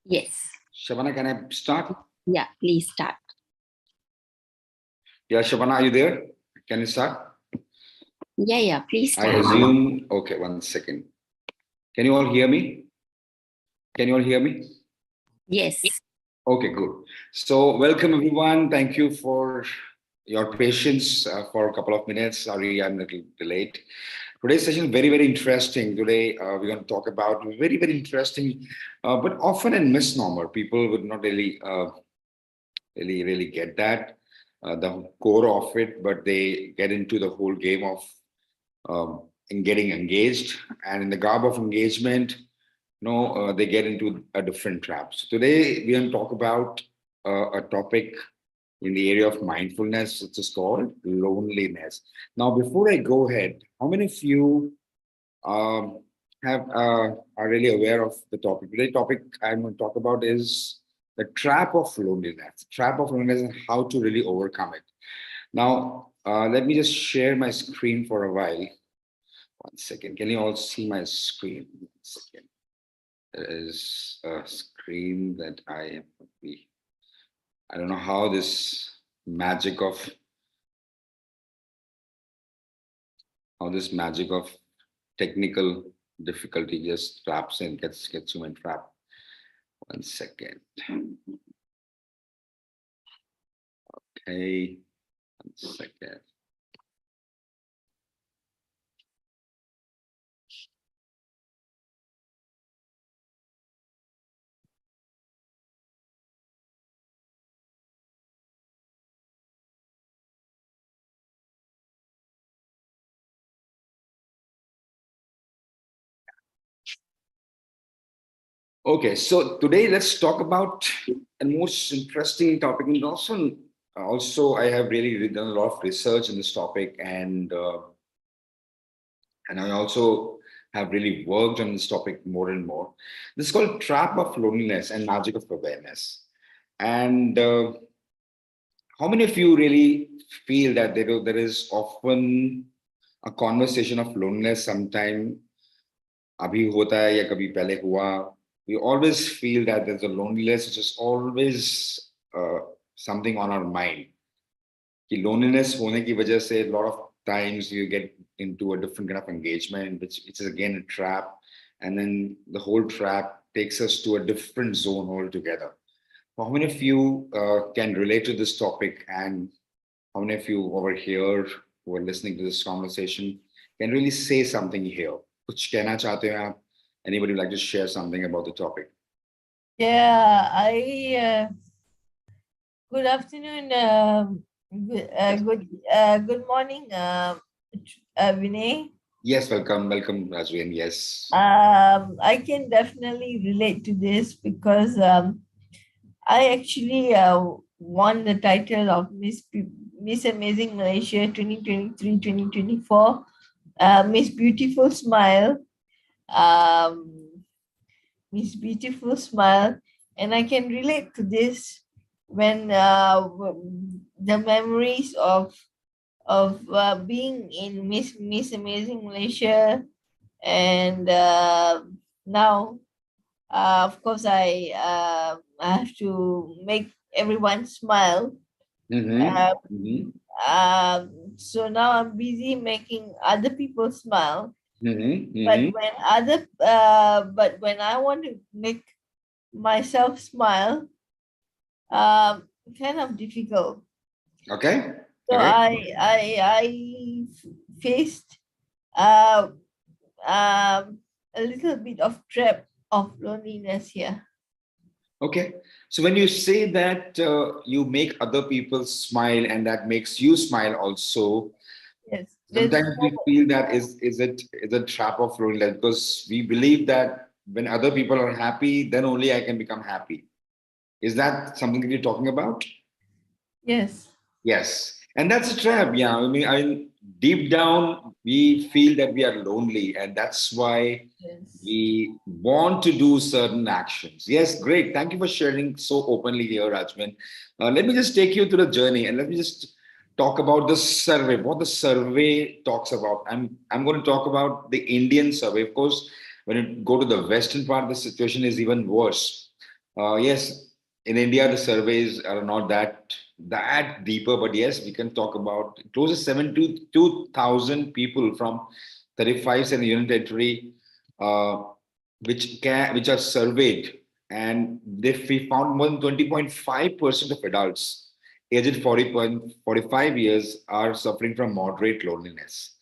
Yes. Shabana, can I start? Yeah, please start. Yeah, Shabana, are you there? Can you start? Yeah, please I start. assume. Okay, 1 second. Can you all hear me? Can you all hear me? Yes. Okay, good. So, welcome everyone. Thank you for your patience for a couple of minutes. Sorry, I'm a little delayed. Today's session is very, very interesting. Today, we're going to talk about very, very interesting, but often a misnomer. People would not really get that the core of it, but they get into the whole game of in getting engaged, and in the garb of engagement, they get into a different trap. So today we're going to talk about a topic in the area of mindfulness, which is called loneliness. Now, before I go ahead, how many of you um, have are really aware of the topic? Today's topic I'm going to talk about is the trap of loneliness. Trap of loneliness and how to really overcome it. Now, let me just share my screen for a while. 1 second. Can you all see my screen? 1 second. There is a screen that I don't know how this magic of technical difficulty just traps in, gets you in trap. 1 second. Okay. 1 second. Okay, so today let's talk about a most interesting topic, and also I have really done a lot of research in this topic, and I also have really worked on this topic more and more. This is called trap of loneliness and magic of awareness. And how many of you really feel that there is often a conversation of loneliness sometime abhi hota hai ya kabhi pehle hua? We always feel that there's a loneliness which is always uh, something on our mind. कि loneliness होने की वजह से a lot of times you get into a different kind of engagement, which is again a trap, and then the whole trap takes us to a different zone altogether. How many of you can relate to this topic, and how many of you over here who are listening to this conversation can really say something here? कुछ कहना चाहते हैं आप? Anybody would like to share something about the topic? Yeah, good afternoon, good morning, Vinay. Yes, welcome, Rajvin. Yes. I can definitely relate to this because I actually won the title of Miss Amazing Malaysia 2023-2024, Miss Beautiful Smile. Miss Beautiful Smile, and I can relate to this when the memories of being in Miss Amazing Malaysia, and now of course I have to make everyone smile. So now I'm busy making other people smile. But when I want to make myself smile, kind of difficult. Okay. So Okay. I faced a little bit of trap of loneliness here. Okay. So when you say that you make other people smile and that makes you smile also, yes, sometimes we feel that is it a trap of loneliness, because we believe that when other people are happy, then only I can become happy. Is that something that you're talking about? Yes. Yes. And that's a trap. Yeah. Deep down, we feel that we are lonely, and that's why we want to do certain actions. Yes, great. Thank you for sharing so openly here, Rajman. Let me just take you through the journey, and let me just talk about the survey, what the survey talks about. I'm going to talk about the Indian survey. Of course, when you go to the Western part, the situation is even worse. Yes, in India, the surveys are not that deeper, but yes, we can talk about close to 72,000 people from 35 cent union territory, uh, which are surveyed, and we found more than 20.5% of adults aged 40.45 years are suffering from moderate loneliness,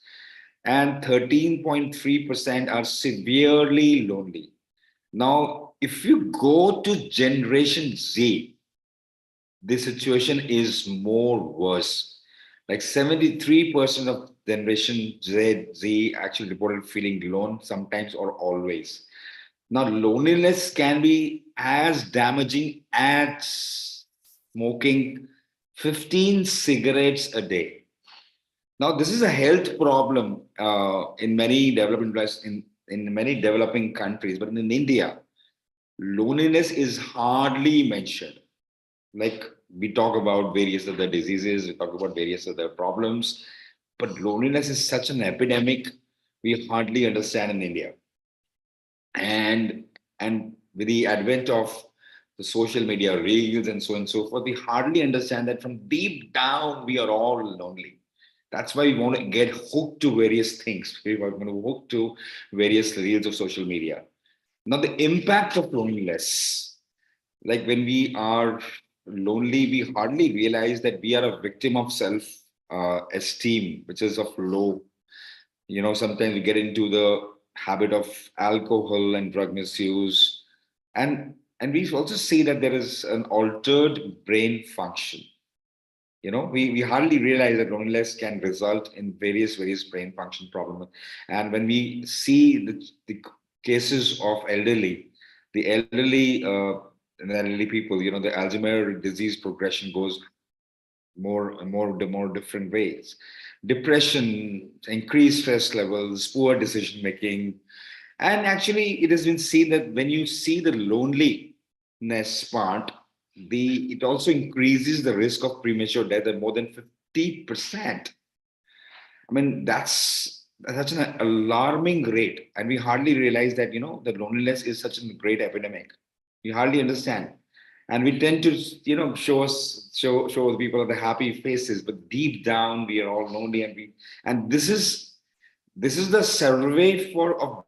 and 13.3% are severely lonely. Now, if you go to Generation Z, the situation is more worse. Like 73% of Generation Z actually reported feeling alone sometimes or always. Now, loneliness can be as damaging as smoking 15 cigarettes a day. Now, this is a health problem in many in many developing countries, but in India, loneliness is hardly mentioned. Like we talk about various other diseases, we talk about various other problems, but loneliness is such an epidemic we hardly understand in India. And with the advent of the social media reels and so on and so forth, we hardly understand that from deep down we are all lonely. That's why we want to get hooked to various things. We want to hook to various reels of social media. Now, the impact of loneliness, like when we are lonely, we hardly realize that we are a victim of self esteem, which is of low. Sometimes we get into the habit of alcohol and drug misuse, and we also see that there is an altered brain function. We hardly realize that loneliness can result in various brain function problems. And when we see the cases of the elderly people, the Alzheimer disease progression goes more different ways. Depression, increased stress levels, poor decision making. And actually, it has been seen that when you see the loneliness part, it also increases the risk of premature death at more than 50%. I mean, that's such an alarming rate. And we hardly realize that, the loneliness is such a great epidemic. We hardly understand. And we tend to, show the people the happy faces, but deep down we are all lonely, and this is the survey for of those people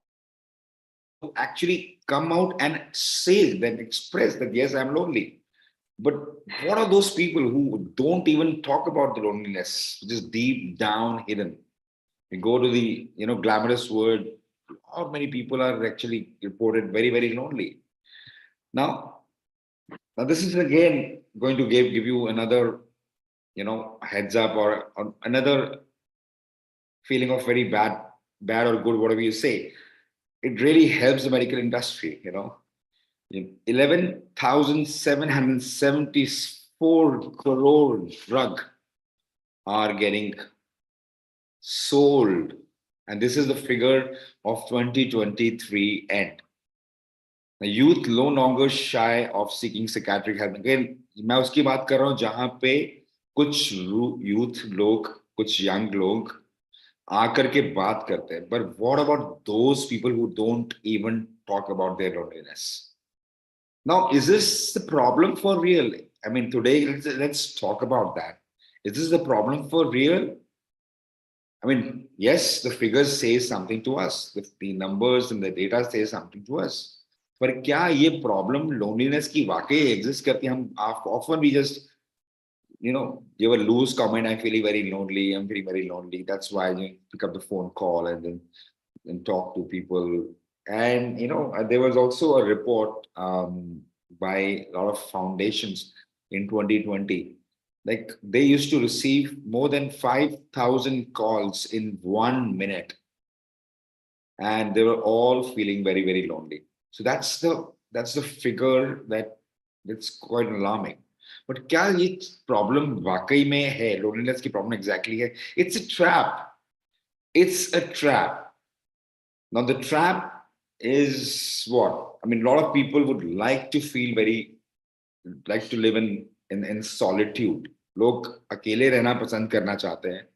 who actually come out and say that, express that, yes, I'm lonely. But what are those people who don't even talk about the loneliness, which is deep down hidden? We go to the glamorous world. How many people are actually reported very lonely? Now, now this is again going to give you another heads up, or another feeling of very bad or good, whatever you say. It really helps the medical industry. 11,774 crore drug are getting sold, and this is the figure of 2023 end. The youth no longer shy of seeking psychiatric help. Again, मैं उसकी बात कर रहा हूँ जहां पे कुछ youth लोग, कुछ यंग लोग आकर के बात करते हैं. But what about those people who don't even talk about their loneliness? Now, is this the problem for real? I mean, today let's talk about that. Is this the problem for real? I mean, yes, the figures say something to us. The numbers and the data say something to us. पर क्या ये problem loneliness की वाकई exist करती है? हम often we just give a loose comment. I'm feeling very lonely. I'm feeling very lonely. That's why you pick up the phone call and then talk to people. And there was also a report by a lot of foundations in 2020. Like they used to receive more than 5,000 calls in 1 minute, and they were all feeling very lonely. So that's the figure that's quite alarming. But क्या ये problem वाकई में है? Loneliness की problem exactly है? It's a trap. It's a trap. Now the trap is what? I mean, a lot of people would like to feel like to live in solitude. लोग अकेले रहना पसंद करना चाहते हैं,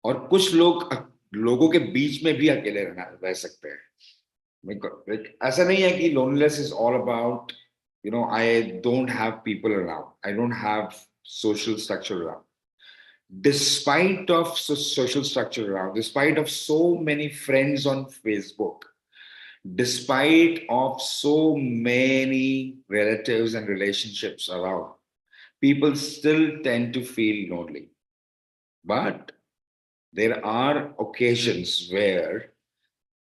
और कुछ लोगों के बीच में भी अकेले रह सकते हैं. ऐसा नहीं है कि loneliness is all about I don't have people around. I don't have social structure around. Despite of social structure around, despite of so many friends on Facebook, despite of so many relatives and relationships around, people still tend to feel lonely. But there are occasions where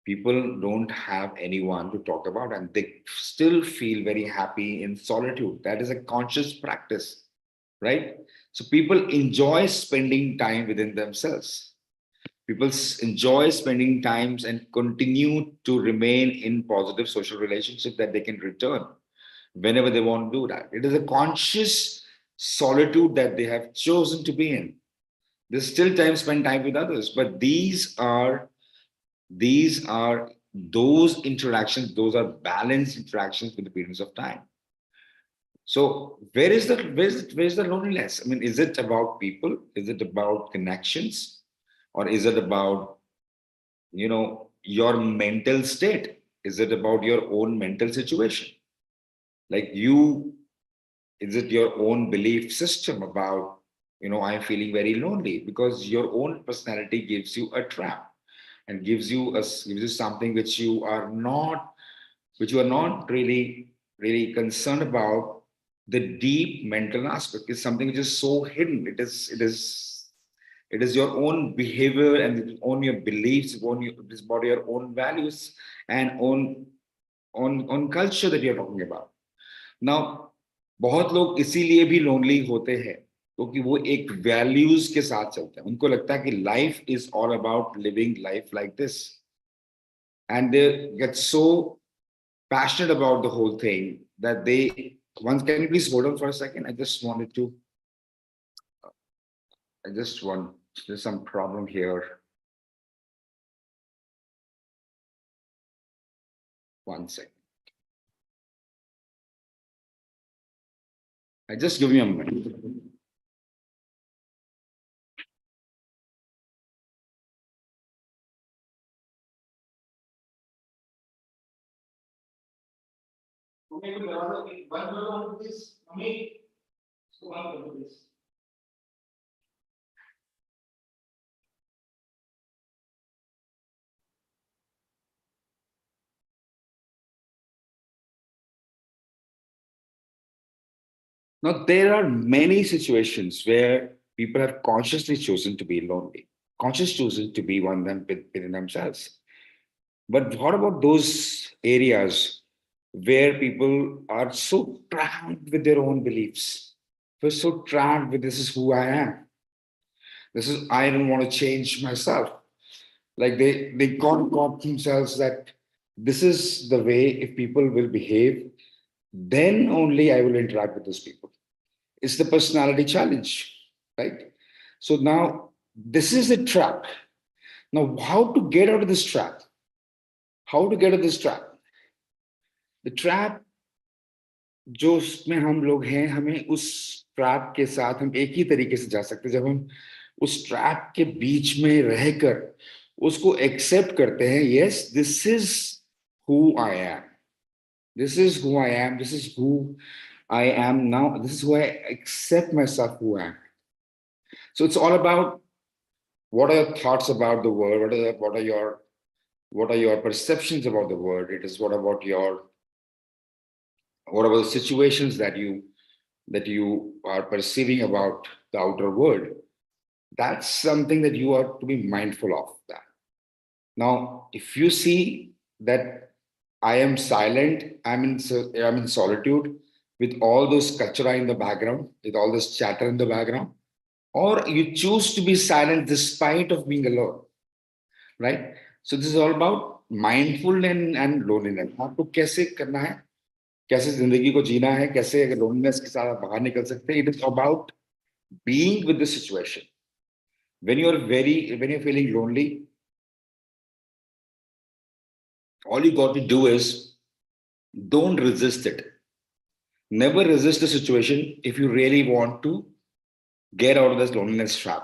people don't have anyone to talk about and they still feel very happy in solitude. That is a conscious practice, right? So people enjoy spending time within themselves. People enjoy spending times and continue to remain in positive social relationship that they can return whenever they want to do that. It is a conscious solitude that they have chosen to be in. There's still time spent time with others, but these are those interactions, those are balanced interactions with the periods of time. So where's the loneliness? I mean, is it about people? Is it about connections? Or is it about, your mental state? Is it about your own mental situation? Like is it your own belief system about, I'm feeling very lonely? Because your own personality gives you a trap and gives you something which you are not really concerned about. The deep mental aspect is something which is so hidden. It is your own behavior and on your beliefs, it is about your own values and on culture that you're talking about. Now, बहुत लोग इसीलिए भी lonely होते हैं क्योंकि वो एक values के साथ चलते हैं. उनको लगता है कि life is all about living life like this, and they get so passionate about the whole thing that they once. Can you please hold on for a second? I just want there's some problem here. One second. I just give me a minute. Now, there are many situations where people have consciously chosen to be lonely, conscious chosen to be one them within themselves. But what about those areas where people are so trapped with their own beliefs? They're so trapped with this is who I am. I don't want to change myself. Like they can't caught themselves that this is the way if people will behave, then only I will interact with those people. It's the personality challenge, right? So now this is a trap. Now, how to get out of this trap? How to get out of this trap? The trap जो उसमें हम लोग हैं, हमें उस trap के साथ हम एक ही तरीके से जा सकते हैं जब हम उस ट्रैप के बीच में रहकर उसको एक्सेप्ट करते हैं. Yes, this is who I am. This is who I am. This is who I am now. This is who I accept myself who I am. So it's all about what are your thoughts about the world? What are your perceptions about the world? It is what about the situations that you are perceiving about the outer world. That's something that you are to be mindful of that. Now, if you see that I am silent, I'm in solitude with all those kachra in the background, with all this chatter in the background, or you choose to be silent despite of being alone, right? So this is all about mindfulness and loneliness. आपको कैसे करना है, कैसे जिंदगी को जीना है, कैसे अगर loneliness के साथ आप बाहर निकल सकते हैं. It is about being with the situation. When you're feeling lonely, all you got to do is don't resist it. Never resist the situation if you really want to get out of this loneliness trap.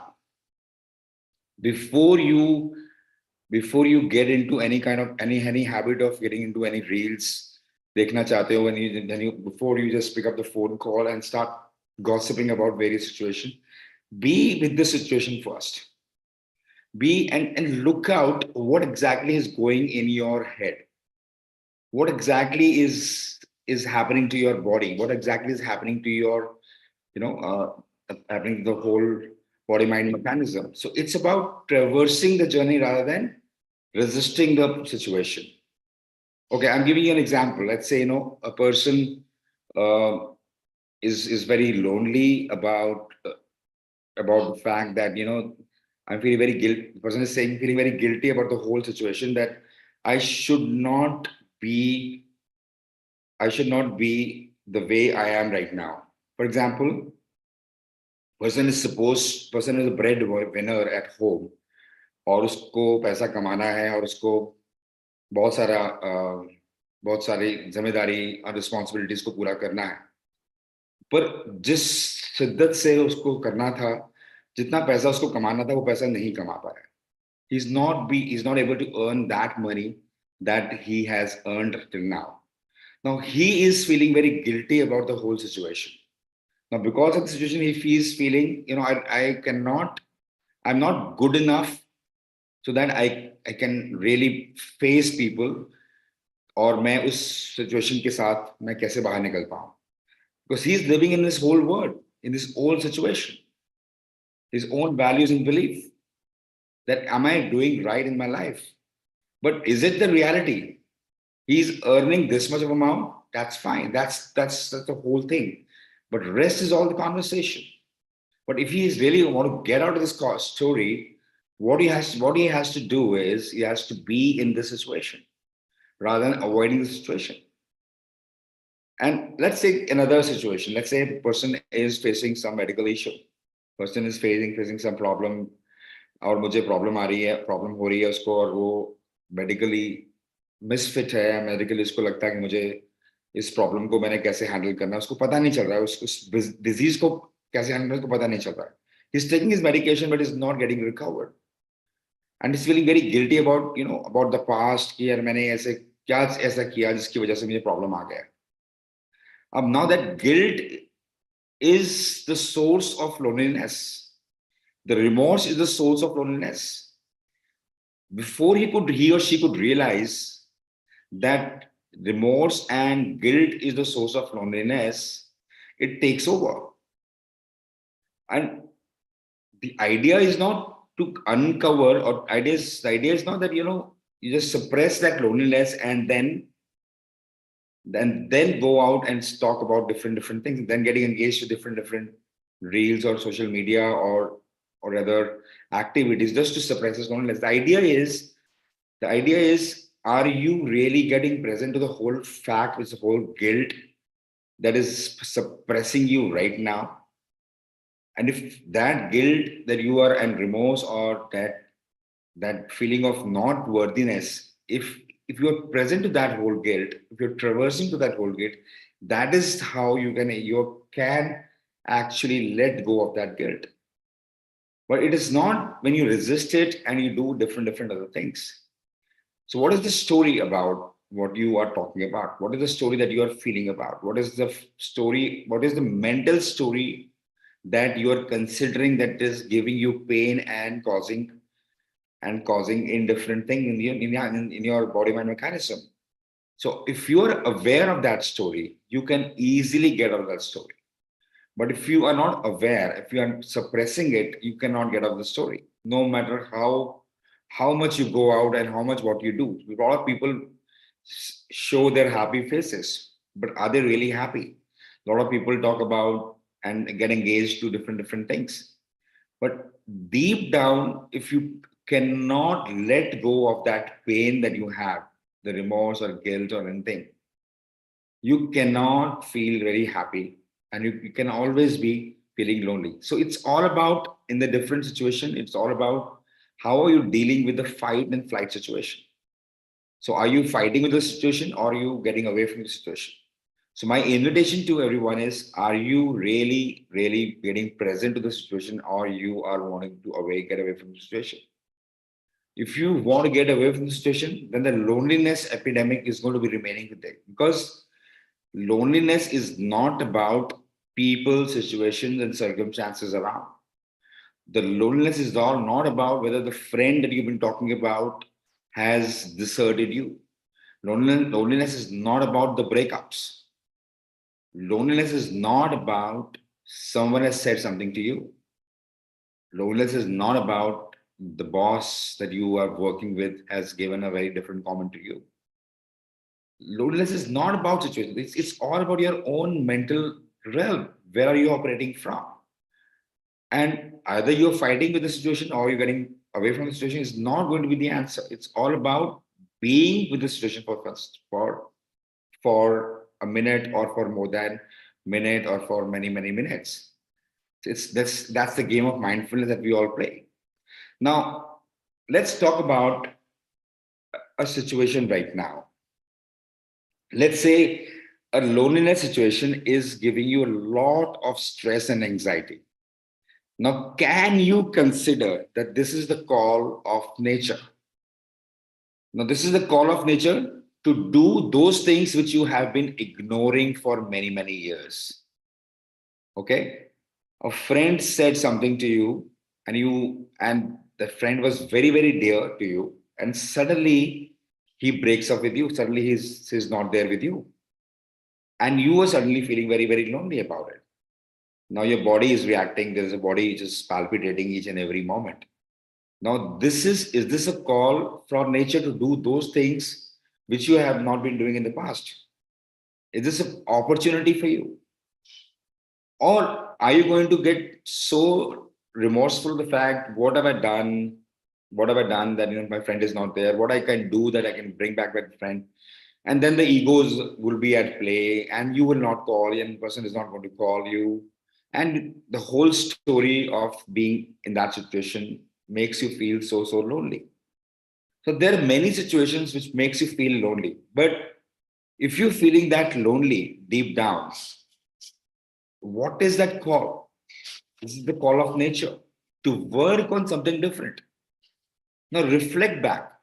Before you get into any kind of any habit of getting into any reels देखना चाहते हो, when you before you just pick up the phone call and start gossiping about various situation. Be with the situation first. Be and look out what exactly is going in your head. What exactly is happening to your body? What exactly is happening to your, happening to the whole body mind mechanism? So it's about traversing the journey rather than resisting the situation. Okay, I'm giving you an example. Let's say, a person uh, is very lonely about the fact that, I'm feeling very guilty. The person is saying feeling very guilty about the whole situation, that I should not be I should not be the way I am right now. For example, person is a bread winner at home, और उसको पैसा कमाना है, और उसको बहुत सारा बहुत सारी जिम्मेदारी और रिस्पॉन्सिबिलिटीज को पूरा करना है, पर जिस शिद्दत से उसको करना था, जितना पैसा उसको कमाना था, वो पैसा नहीं कमा पाया. He's not able to earn that money that he has earned till now. Now he is feeling very guilty about the whole situation. Now, because of the situation, he is feeling, I'm not good enough so that I can really face people, और मैं उस situation के साथ मैं कैसे बाहर निकल पाऊं. Because he is living in this whole world, in this old situation, his own values and belief, that am I doing right in my life? But is it the reality? He's earning this much of amount, that's fine. That's the whole thing. But rest is all the conversation. But if he is really want to get out of this story, what he has to do is he has to be in the situation rather than avoiding the situation. And let's say another situation. Let's say a person is facing some medical issue. Person is facing some problem, और मुझे problem आ रही है, problem हो रही है उसको, और वो मेडिकली मिसफिट है, मेडिकली उसको लगता है कि मुझे इस प्रॉब्लम को मैंने कैसे हैंडल करना है, उसको पता नहीं चल रहा है, उस डिजीज को कैसे हैंडल करना उसको पता नहीं चल रहा है. He's taking his medication but is not getting recovered, and he's feeling very guilty about, about the past, कि यार मैंने ऐसे क्या ऐसा किया जिसकी वजह से मुझे प्रॉब्लम आ गया. अब now that guilt is the source of loneliness. The remorse is the source of loneliness. Before he or she could realize that remorse and guilt is the source of loneliness, it takes over. And the idea is not to uncover, the idea is not that, you just suppress that loneliness and then go out and talk about different things, then getting engaged with different reels or social media or other activities just to suppress this loneliness. The idea is, are you really getting present to the whole fact, with the whole guilt that is suppressing you right now? And if that guilt that you are, and remorse, or that feeling of not worthiness, if you are present to that whole guilt, if you're traversing to that whole guilt, that is how you can actually let go of that guilt. But it is not when you resist it and you do different other things. So what is the story about what you are talking about? What is the story that you are feeling about? What is the story? What is the mental story that you are considering that is giving you pain and causing indifferent thing in your body mind mechanism? So if you are aware of that story, you can easily get out of that story. But if you are not aware, if you are suppressing it, you cannot get out of the story. No matter how much you go out and how much what you do. A lot of people show their happy faces, but are they really happy? A lot of people talk about and get engaged to different things. But deep down, if you cannot let go of that pain that you have, the remorse or guilt or anything, you cannot feel very happy, and you can always be feeling lonely. So it's all about, in the different situation, it's all about how are you dealing with the fight and flight situation. So are you fighting with the situation, or are you getting away from the situation? So my invitation to everyone is, are you really getting present to the situation, or you are wanting to get away from the situation? If you want to get away from the situation, then the loneliness epidemic is going to be remaining with it, because loneliness is not about people, situations, and circumstances around. The loneliness is all not about whether the friend that you've been talking about has deserted you. Loneliness is not about the breakups. Loneliness is not about someone has said something to you. Loneliness is not about the boss that you are working with has given a very different comment to you. Loneliness is not about situations. It's all about your own mental realm. Where are you operating from? And either you're fighting with the situation or you're getting away from the situation is not going to be the answer. It's all about being with the situation for first for a minute or for more than minute or for many minutes. It's that's the game of mindfulness that we all play. Now, let's talk about a situation right now. Let's say a loneliness situation is giving you a lot of stress and anxiety. Now, can you consider that this is the call of nature? Now, this is the call of nature to do those things which you have been ignoring for many years. Okay? A friend said something to you, and the friend was very dear to you, and suddenly he breaks up with you. Suddenly he's not there with you. And you were suddenly feeling very lonely about it. Now your body is reacting. There's a body just palpitating each and every moment. Now, is this a call from nature to do those things which you have not been doing in the past? Is this an opportunity for you? Or are you going to get so remorseful the fact, what have I done? What have I done that my friend is not there? What I can do that I can bring back that friend? And then the egos will be at play, and you will not call, and the person is not going to call you. And the whole story of being in that situation makes you feel so lonely. So there are many situations which makes you feel lonely. But if you're feeling that lonely deep down, what is that call? This is the call of nature to work on something different. Now reflect back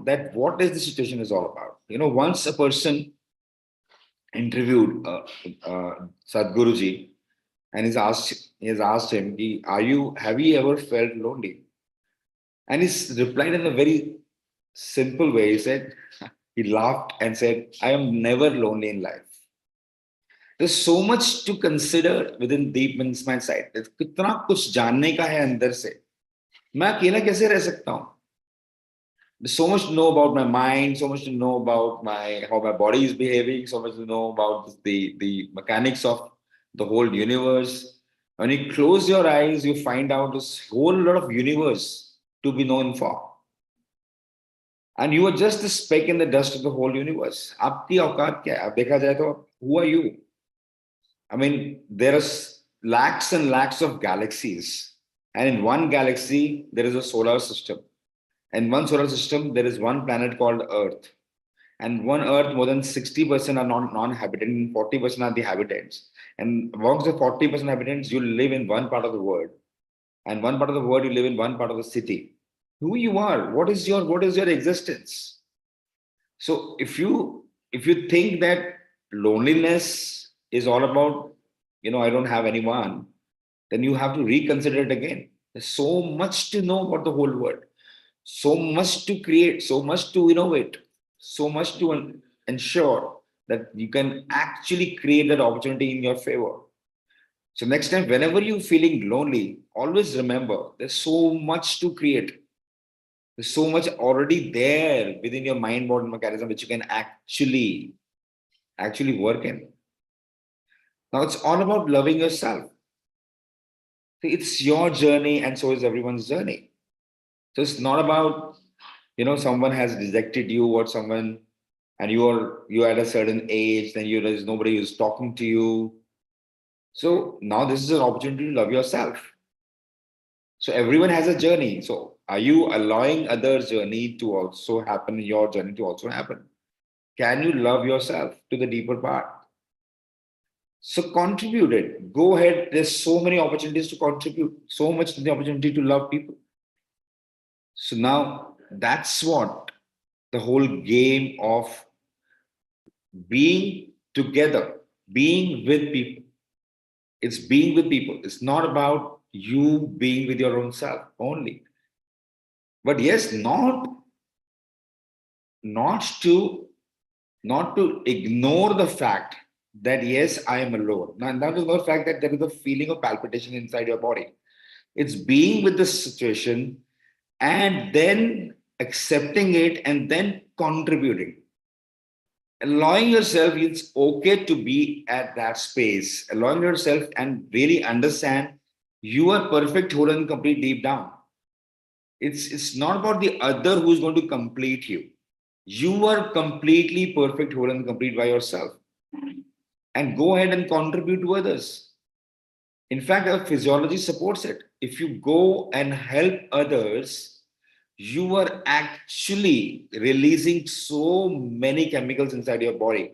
that what is the situation is all about. Once a person interviewed Sadhguruji, and he has asked him, have you ever felt lonely? And he's replied in a very simple way. He said, he laughed and said, I am never lonely in life. There's so much to consider within deep means my side. कितना कुछ जानने का है अंदर से. मैं अकेला कैसे रह सकता हूँ? There's so much to know about my mind, so much to know about how my body is behaving, so much to know about the mechanics of the whole universe. When you close your eyes, you find out this whole lot of universe to be known for. And you are just a speck in the dust of the whole universe. आपकी औकात क्या है? अब देखा जाए तो, who are you? I mean, there are lakhs and lakhs of galaxies. And in one galaxy, there is a solar system. In one solar system, there is one planet called Earth. And one Earth, more than 60% are non-habitant, and 40% are the habitants. And amongst the 40% habitants, you live in one part of the world. And one part of the world, you live in one part of the city. Who you are, what is your existence? So if you think that loneliness is all about, I don't have anyone, then you have to reconsider it again. There's so much to know about the whole world, so much to create, so much to innovate, so much to ensure that you can actually create that opportunity in your favor. So next time, whenever you're feeling lonely, always remember there's so much to create. There's so much already there within your mind body mechanism which you can actually work in. Now it's all about loving yourself. It's your journey, and so is everyone's journey. So it's not about, someone has rejected you or someone, and you're at a certain age, then there's nobody who's talking to you. So now this is an opportunity to love yourself. So everyone has a journey. So are you allowing others' journey to also happen, your journey to also happen? Can you love yourself to the deeper part? So contribute it. Go ahead. There's so many opportunities to contribute. So much the opportunity to love people. So now that's what the whole game of being together, being with people. It's being with people. It's not about you being with your own self only. But yes, not to not to ignore the fact that yes, I am alone. Now, that is not the fact that there is a feeling of palpitation inside your body. It's being with the situation and then accepting it and then contributing. Allowing yourself, it's okay to be at that space. Allowing yourself and really understand you are perfect, whole and complete deep down. It's not about the other who's going to complete you. You are completely perfect, whole and complete by yourself. And go ahead and contribute to others. In fact, our physiology supports it. If you go and help others, you are actually releasing so many chemicals inside your body,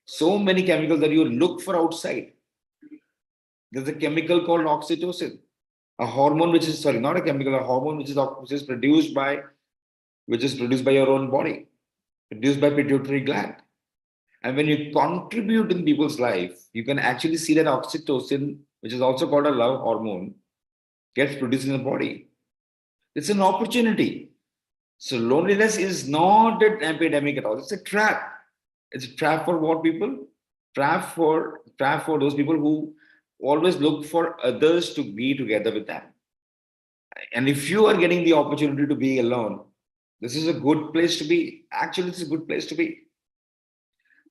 so many chemicals that you look for outside. There's a chemical called oxytocin, a hormone which is sorry, not a chemical, a hormone which is produced by your own body, produced by pituitary gland. And when you contribute in people's life, you can actually see that oxytocin, which is also called a love hormone, gets produced in the body. It's an opportunity. So loneliness is not an epidemic at all. It's a trap. It's a trap for what people? Trap for those people who always look for others to be together with them. And if you are getting the opportunity to be alone, this is a good place to be. Actually, it's a good place to be.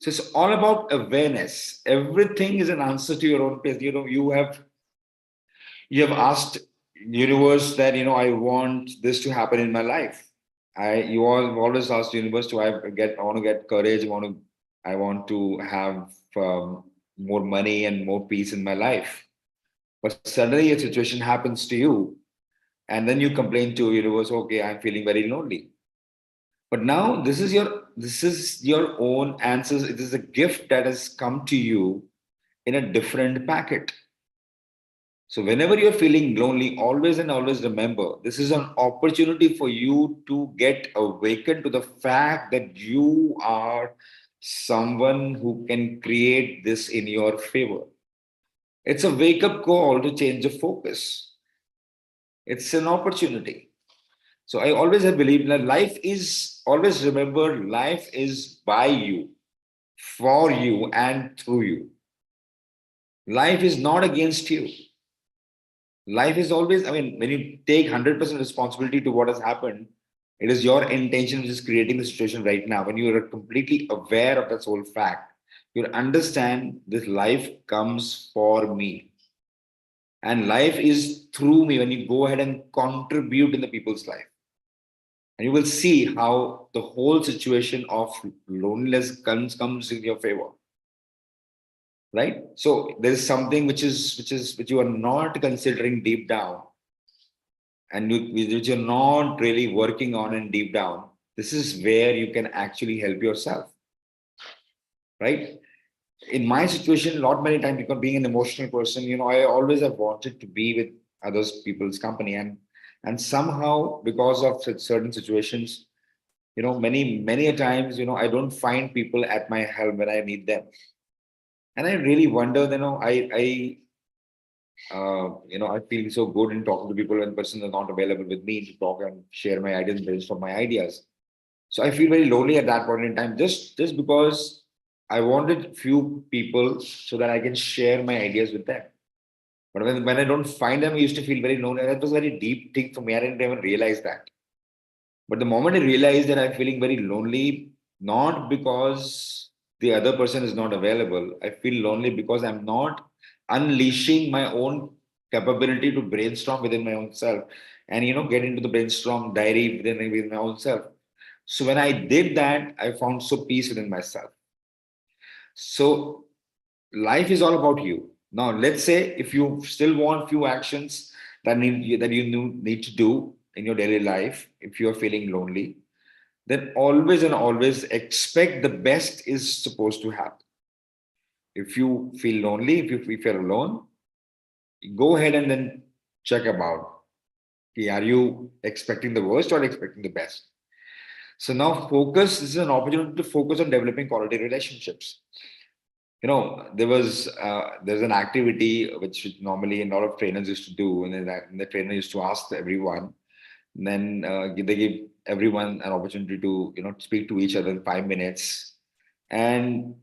So it's all about awareness. Everything is an answer to your own place. You have asked universe that I want this to happen in my life. You all always ask universe to I want to get courage. I want to have more money and more peace in my life. But suddenly a situation happens to you, and then you complain to universe, okay, I'm feeling very lonely. But now this is your own answers. It is a gift that has come to you in a different packet. So whenever you're feeling lonely, always and always remember this is an opportunity for you to get awakened to the fact that you are someone who can create this in your favor. It's a wake up call to change the focus. It's an opportunity. So I always have believed that life is always remember life is by you, for you, and through you. Life is not against you. Life is always, I mean, when you take 100% responsibility to what has happened, it is your intention which is creating the situation right now. When you are completely aware of that whole fact, you understand this life comes for me. And life is through me when you go ahead and contribute in the people's life. And you will see how the whole situation of loneliness comes in your favor. Right? So there is something which you are not considering deep down and which you're not really working on and deep down, this is where you can actually help yourself, right? In my situation, a lot many times because being an emotional person, I always have wanted to be with others people's company, and somehow because of certain situations, many a times, I don't find people at my help when I need them, and I really wonder, I feel so good in talking to people when person is not available with me to talk and share my ideas and brainstorm my ideas. So I feel very lonely at that point in time, just because I wanted few people so that I can share my ideas with them. But when I don't find them, I used to feel very lonely. That was a very deep thing for me. I didn't even realize that. But the moment I realized that I'm feeling very lonely, not because the other person is not available, I feel lonely because I'm not unleashing my own capability to brainstorm within my own self and get into the brainstorm diary within my own self. So when I did that, I found so peace within myself. So life is all about you. Now, let's say if you still want few actions that you need to do in your daily life, if you are feeling lonely, then always and always expect the best is supposed to happen. If you feel lonely, if you're alone, go ahead and then check about. Okay, are you expecting the worst or expecting the best? So now focus this is an opportunity to focus on developing quality relationships. There's an activity which normally a lot of trainers used to do, and then the trainer used to ask everyone, and then they give everyone an opportunity to speak to each other in 5 minutes, and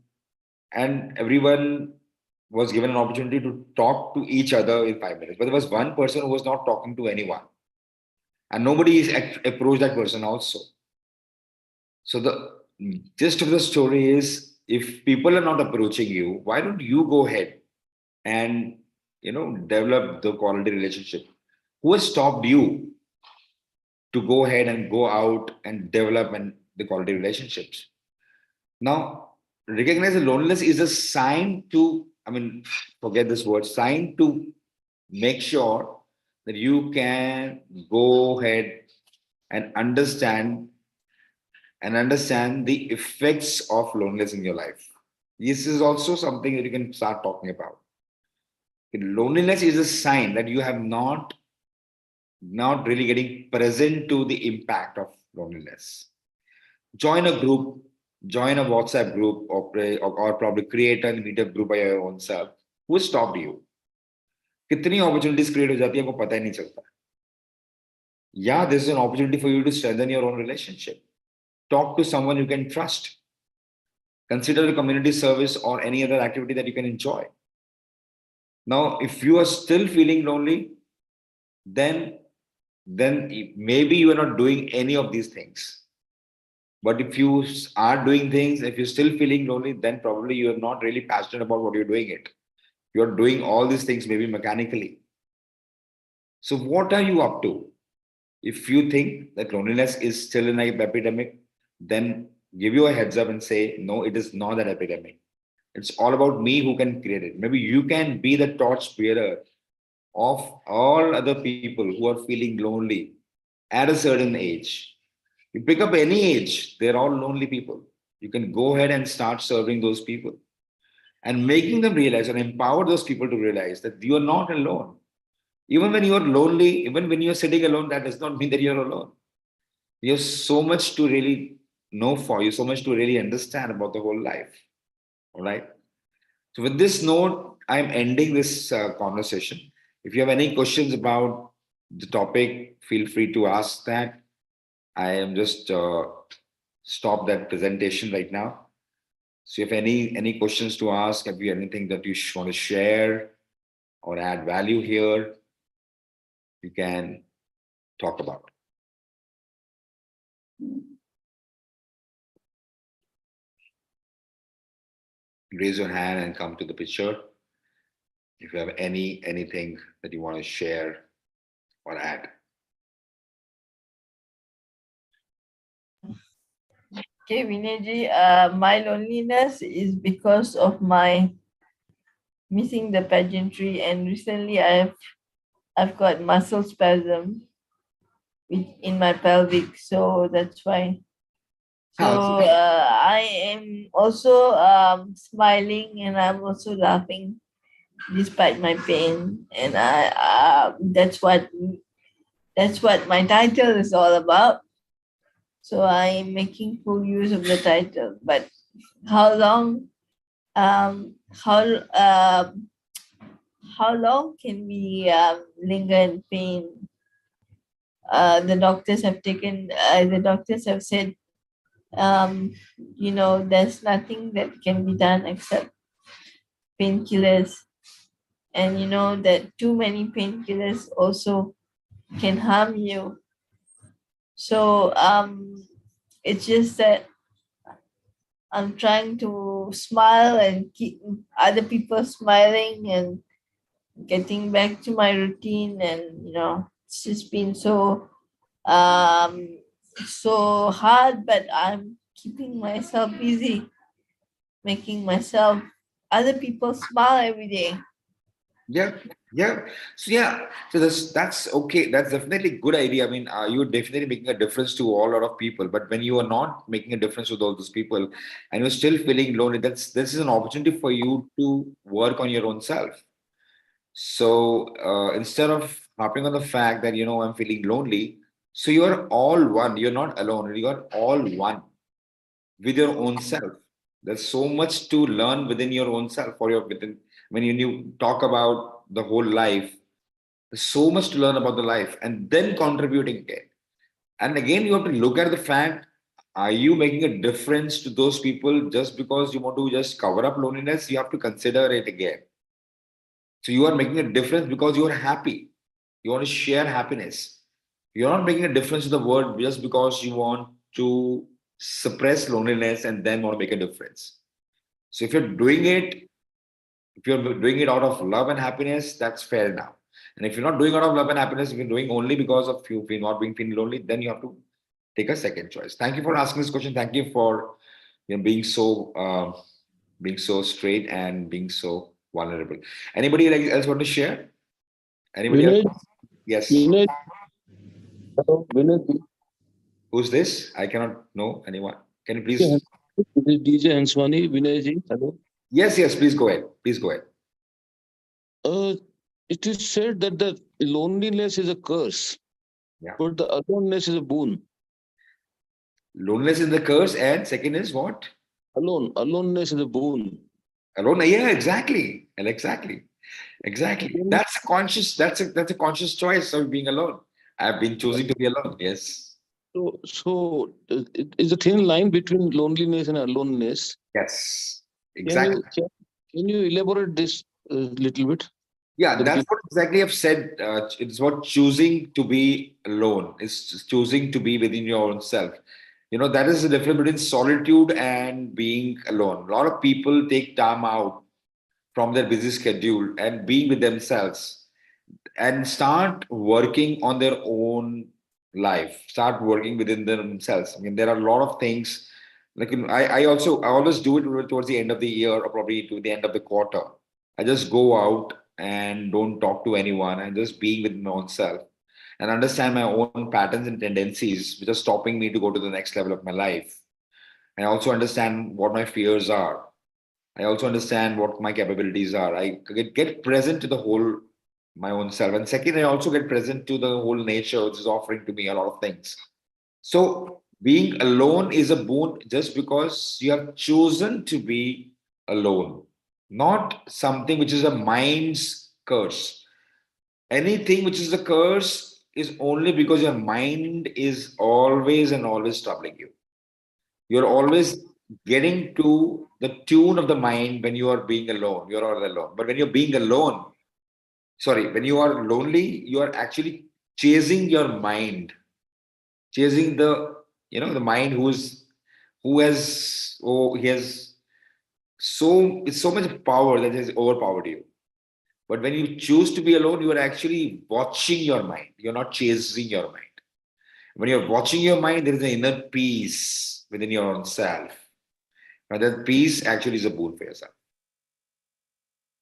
everyone was given an opportunity to talk to each other in 5 minutes. But there was one person who was not talking to anyone, and nobody is approached that person also. So the gist of the story is, if people are not approaching you, why don't you go ahead and develop the quality relationship? Who has stopped you to go ahead and go out and develop the quality relationships? Now, recognize that loneliness is a sign to, forget this word, sign to make sure that you can go ahead and understand the effects of loneliness in your life. This is also something that you can start talking about. Loneliness is a sign that you have not really getting present to the impact of loneliness. Join a group, join a WhatsApp group, or probably create a meetup group by your own self. Who stopped you? कितनी opportunities create हो जाती है आपको पता ही नहीं चलता. Yeah, this is an opportunity for you to strengthen your own relationship. Talk to someone you can trust. Consider a community service or any other activity that you can enjoy. Now, if you are still feeling lonely, then maybe you are not doing any of these things. But if you are doing things, if you're still feeling lonely, then probably you are not really passionate about what you're doing it. You're doing all these things maybe mechanically. So what are you up to? If you think that loneliness is still an epidemic, then give you a heads up and say, no, it is not an epidemic. It's all about me who can create it. Maybe you can be the torch bearer of all other people who are feeling lonely at a certain age. You pick up any age, they're all lonely people. You can go ahead and start serving those people and making them realize and empower those people to realize that you are not alone. Even when you are lonely, even when you're sitting alone, that does not mean that you're alone. You have so much to really know for you, so much to really understand about the whole life. All right. So, with this note, I'm ending this conversation. If you have any questions about the topic, feel free to ask that. I am just stop that presentation right now. So, if any questions to ask, if you have anything that you want to share or add value here, you can talk about. Raise your hand and come to the picture. If you have anything that you want to share or add. Okay, Vinayji, my loneliness is because of my missing the pageantry, and recently I've got muscle spasm in my pelvic, so that's why. So I am also smiling, and I'm also laughing despite my pain, and that's what my title is all about. So I'm making full use of the title. But how long um how um how long can we linger in pain? The doctors have said, there's nothing that can be done except painkillers, and you know that too many painkillers also can harm you. So it's just that I'm trying to smile and keep other people smiling and getting back to my routine, and it's just been um so hard, but I'm keeping myself busy, making myself other people smile every day. Yeah, yeah. So that's okay. That's definitely a good idea. You're definitely making a difference to a lot of people. But when you are not making a difference with all those people, and you're still feeling lonely, this is an opportunity for you to work on your own self. So instead of harping on the fact that, I'm feeling lonely. So you're all one. You're not alone. You're all one with your own self. There's so much to learn within your own self or your within when you talk about the whole life. There's so much to learn about the life and then contributing again. And again, you have to look at the fact, are you making a difference to those people just because you want to just cover up loneliness? You have to consider it again. So you are making a difference because you are happy. You want to share happiness. You're not making a difference to the world just because you want to suppress loneliness and then want to make a difference. So if you're doing it out of love and happiness, that's fair enough. And if you're not doing out of love and happiness, if you're doing only because of you not being feeling lonely, then you have to take a second choice. Thank you for asking this question. Thank you for being so straight and being so vulnerable. Anybody else want to share? Anybody else? Vinay, Yes. Vinay, hello, Vinay, Who's this? I cannot know anyone. Can you this please? is DJ Hanswani, Vinay ji, hello. Yes, yes, please go ahead. Please go ahead. Uh, it is said that the loneliness is a curse, Yeah. but the aloneness is a boon. Loneliness is the curse, and second is what? Aloneness is a boon. Alone. Yeah, exactly. And exactly. Exactly. Then, That's a conscious choice of being alone. I've been choosing to be alone. Yes. it is a thin line between loneliness and aloneness. Yes. Can Exactly. you can, can you elaborate this a little bit? Yeah, The that's people, what exactly I've said. It's what choosing to be alone. It's just choosing to be within your own self. That is the difference between solitude and being alone. A lot of people take time out from their busy schedule and being with themselves and start working on their own life, start working within themselves. I mean, there are a lot of things like I always do it towards the end of the year or probably to the end of the quarter. I just go out and don't talk to anyone and just being with my own self and understand my own patterns and tendencies which are stopping me to go to the next level of my life. I also understand what my fears are. I also understand what my capabilities are. I get present to the whole my own self. And second, I also get present to the whole nature, which is offering to me a lot of things. So being alone is a boon just because you have chosen to be alone, not something which is a mind's curse. Anything which is a curse is only because your mind is always and always troubling you. You're always getting to the tune of the mind when you are being alone. You're all alone. But when you're being alone, sorry, when you are lonely, you are actually chasing your mind, chasing the mind he has it's so much power that has overpowered you. But when you choose to be alone, you are actually watching your mind. You're not chasing your mind. When you're watching your mind, there is an inner peace within your own self. Now that peace actually is a boon for yourself.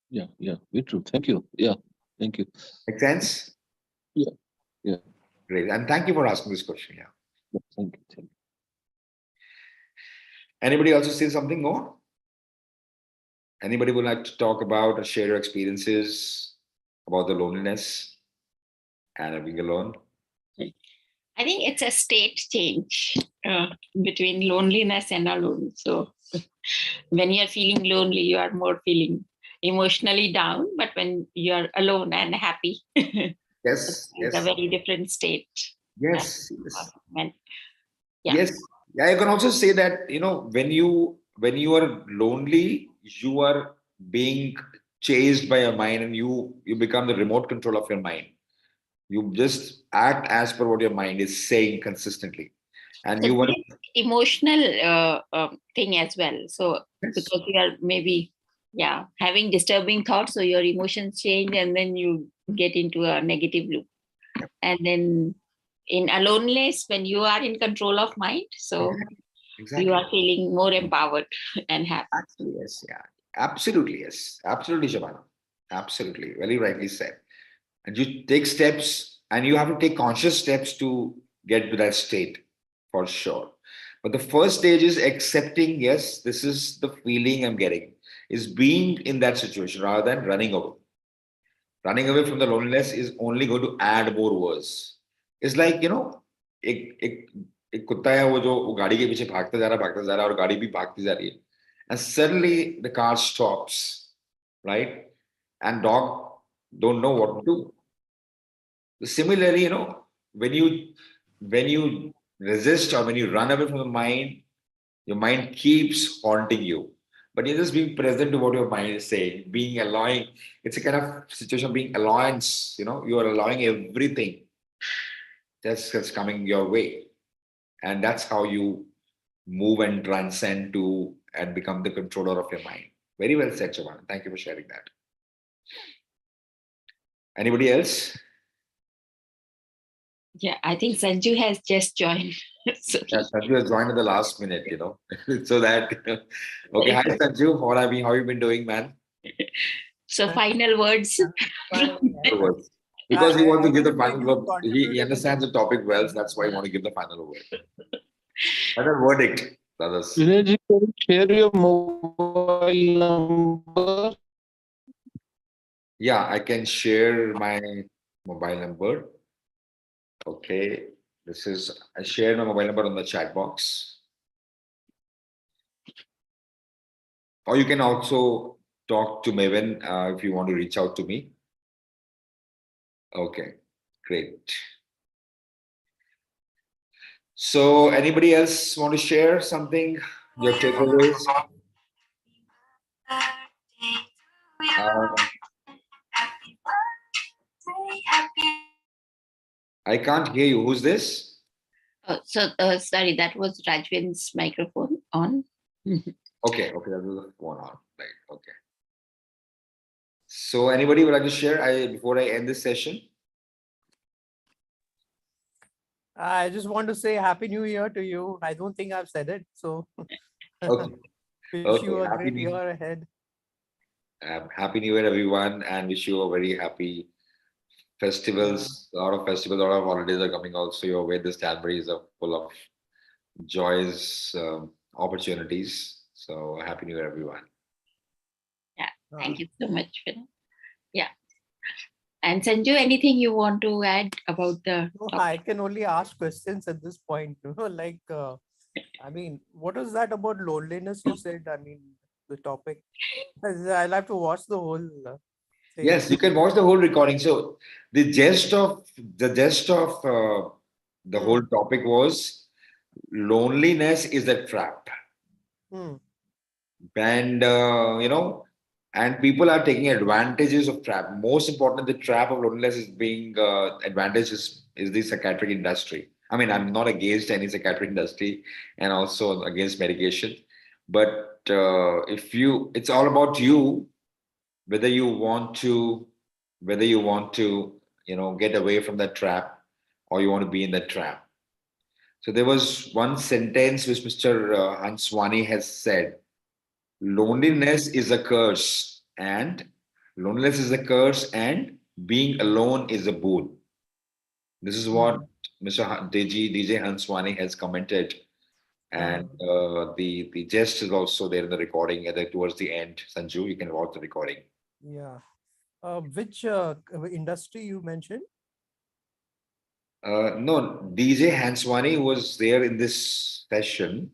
yeah, very true. Thank you. Yeah, thank you. Make sense? Yeah, yeah, Great. And thank you for asking this question. Yeah. yeah, thank you. Thank you. Anybody also say something more? Anybody would like to talk about or share your experiences about the loneliness and being alone? I think it's a state change between loneliness and alone. So when you're feeling lonely, you are more feeling emotionally down. But when you're alone and happy, Yes, it's a yes, very different state. Yeah. yes, yes, And yeah. yes. Yeah, you can also say that, when you are lonely, you are being chased by your mind and you become the remote control of your mind. You just act as per what your mind is saying consistently. And So you want this emotional thing as well. So yes, because you are maybe having disturbing thoughts, so your emotions change, and then you get into a negative loop. And then in aloneness, when you are in control of mind, so exactly, you exactly. are feeling more empowered and happy. Actually, yes, yeah. Absolutely, yes. Absolutely, Shabana. Absolutely. Very rightly said. And you take steps and you have to take conscious steps to get to that state for sure. But the first stage is accepting, yes, this is the feeling I'm getting, is being in that situation rather than running away. Running away from the loneliness is only going to add more worse. It's like, एक एक एक कुत्ता है वो जो वो गाड़ी के पीछे भागता जा रहा है और गाड़ी भी भागती जा रही है. And suddenly the car stops, right? And dog don't know what to do. Similarly, when you resist or when you run away from the mind, your mind keeps haunting you. But you're just being present to what your mind is saying, being allowing. It's a kind of situation of being allowance. You are allowing everything that's coming your way, and that's how you move and transcend to and become the controller of your mind. Very well said, Chavan. Thank you for sharing that. Anybody else? Yeah, I think Sanju has just joined. So Yeah, Sanju has joined at the last minute, so that. Okay, hi Sanju. How have you been doing, man? so final words. Fine. Final words. Because he wants to I give the think final you word. He contributed understands the topic well, so that's why he want to give the final word. Final verdict, brothers. Vinay ji, can you share your mobile number? Yeah, I can share my mobile number. Okay, I shared my mobile number on the chat box. Or you can also talk to Maven if you want to reach out to me. Okay, great. So, anybody else want to share something? Your takeaways? I can't hear you. Who's this? Sorry, that was Rajvin's microphone on. Okay, that was the phone on. Right. Okay. So, anybody would like to share? Before I end this session. I just want to say Happy New Year to you. I don't think I've said it. So Okay. wish you Okay. a great year ahead. Happy New Year, everyone, and wish you a very happy festivals. A lot of festivals, a lot of holidays are coming. Also, you're aware this January is full of joys, opportunities. So, Happy New Year, everyone. Yeah, thank you so much, Vinay. Yeah. And Sanju, anything you want to add about the No, topic? I can only ask questions at this point. Like, I mean, what is that about loneliness you said? I mean, the topic. I'll have to watch the whole thing. Yes, you can watch the whole recording. So, the gist of the whole topic was loneliness is a trap. Hmm. And and people are taking advantages of trap. Most important, the trap of loneliness is being advantage is the psychiatric industry. I mean, I'm not against any psychiatric industry and also against medication, but it's all about you, whether you want to get away from that trap or you want to be in that trap. So there was one sentence which Mr. Hanswani has said: loneliness is a curse, and being alone is a boon. This is what Mr. DJ Hanswani has commented, and the gist is also there in the recording towards the end. Sanju, you can watch the recording. Yeah. Which industry you mentioned? No, DJ Hanswani was there in this session.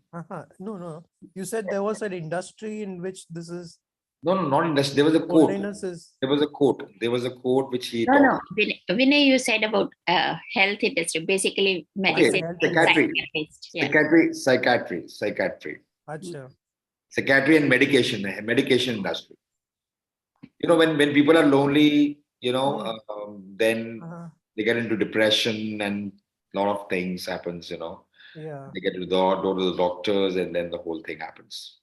No. You said there was an industry in which this is No, not in this. There was a quote. loneliness is. There was a quote. There was a quote which he No, taught. Vinay, you said about health industry, basically medicine. health and psychiatry. psychiatrist, yeah. Psychiatry. Acha. Psychiatry and medication industry. When people are lonely, then Uh-huh. they get into depression and a lot of things happens. Yeah. They get to go to the doctors, and then the whole thing happens.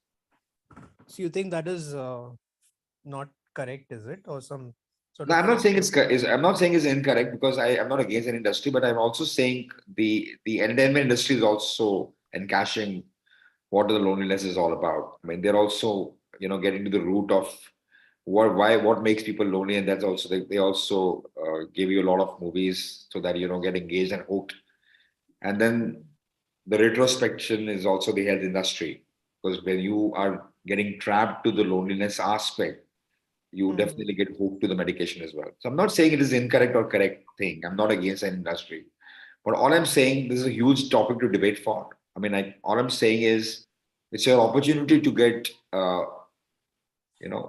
So you think that is not correct, is it? Or some sort No, of I'm not saying I'm not saying it's incorrect because I'm not against an industry, but I'm also saying the entertainment industry is also encashing what the loneliness is all about. I mean, they're also getting to the root of what makes people lonely, and that's also they also give you a lot of movies so that get engaged and hooked. And then the retrospection is also the health industry, because when you are getting trapped to the loneliness aspect, you definitely get hooked to the medication as well. So I'm not saying it is incorrect or correct thing. I'm not against an industry. But all I'm saying, this is a huge topic to debate for. I mean, all I'm saying is it's your opportunity to get,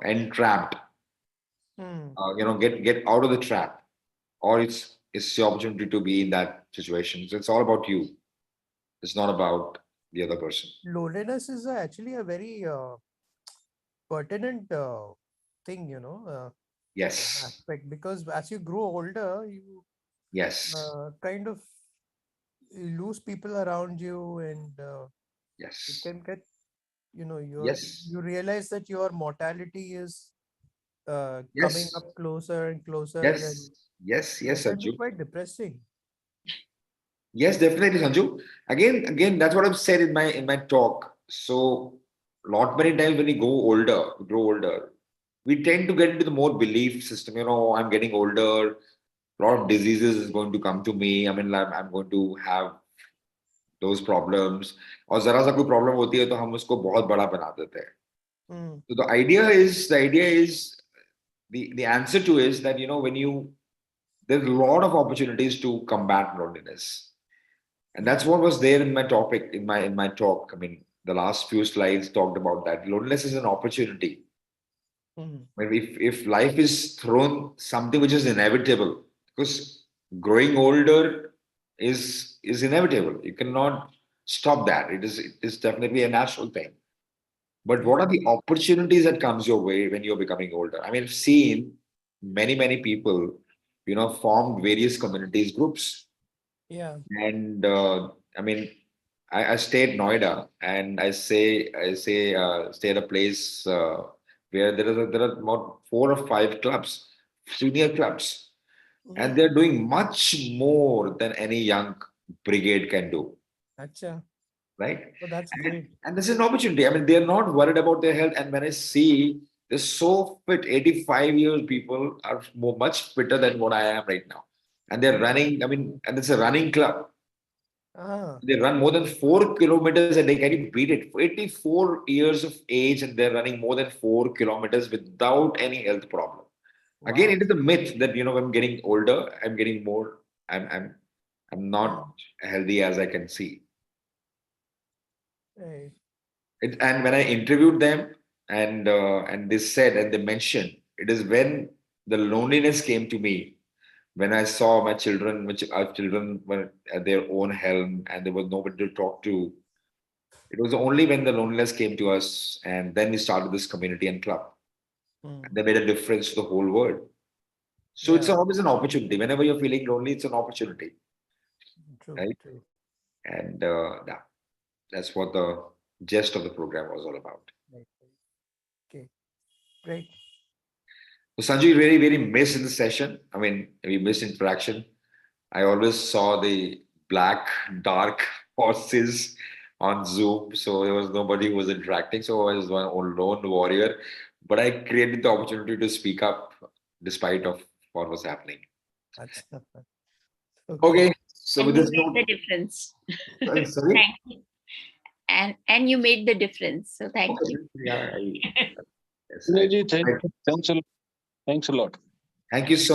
entrapped, Hmm. get out of the trap, or it's the opportunity to be in that situation. So it's all about you. It's not about the other person. Loneliness is actually a very pertinent thing, Yes, aspect, because as you grow older, you yes, kind of lose people around you, and it yes, can get, yes, you realize that your mortality is coming yes, up closer and closer, and yes, yes, that yes, can be Sanju. quite depressing. Yes, definitely, Sanju. Again, that's what I've said in my talk. So, lot many times when we grow older, we tend to get into the more belief system. I'm getting older. A lot of diseases is going to come to me. I mean, I'm going to have those problems. और जरा सा कोई problem होती है तो हम उसको बहुत बड़ा बना देते हैं. Hmm. So the idea is the answer to is that when there's a lot of opportunities to combat loneliness. And that's what was there in my topic, in my talk. I mean, the last few slides talked about that. Loneliness is an opportunity. Hmm. I mean, if life is thrown something which is inevitable, because growing older is inevitable. You cannot stop that. It is definitely a natural thing. But what are Yeah. the opportunities that comes your way when you're becoming older? I mean, I've seen many people, formed various communities groups. Yeah. And I mean, I stay at Noida, and I stay at a place where there are about 4 or 5 clubs, senior clubs, and Hmm. they're doing much more than any young brigade can do, Acha. right? Oh, that's And, great. and this is an opportunity. I mean, they're not worried about their health. And when I see they're so fit, 85 years people are much fitter than what I am right now. And they're running, I mean, and it's a running club. Ah, They run more than 4 kilometers a day. Can you beat it? 84 years of age, and they're running more than 4 kilometers without any health problem. Again, wow. it is a myth that I'm getting older, I'm getting more, I'm not Hmm. healthy as I can see. Right. And when I interviewed them, and they said and they mentioned, it is when the loneliness came to me, when I saw my children, which our children were at their own helm and there was nobody to talk to. It was only when the loneliness came to us, and then we started this community and club. Hmm. And they made a difference to the whole world. So it's Yeah. always an opportunity. Whenever you're feeling lonely, it's an opportunity, True. right? True. And yeah, that's what the gist of the program was all about. Right. Right. Okay. Great. So Sanjay, really, really missed in the session. I mean, we missed interaction. I always saw the black, dark horses on Zoom, so there was nobody who was interacting. So I was one lone warrior, but I created the opportunity to speak up despite of what was happening. Acha. Okay. Okay, so with And you this made note, the difference. sorry. Thank you. And you made the difference. So thank Okay, you. yeah, yes, Vinay ji, thank I- you. Thanks a lot. thank you so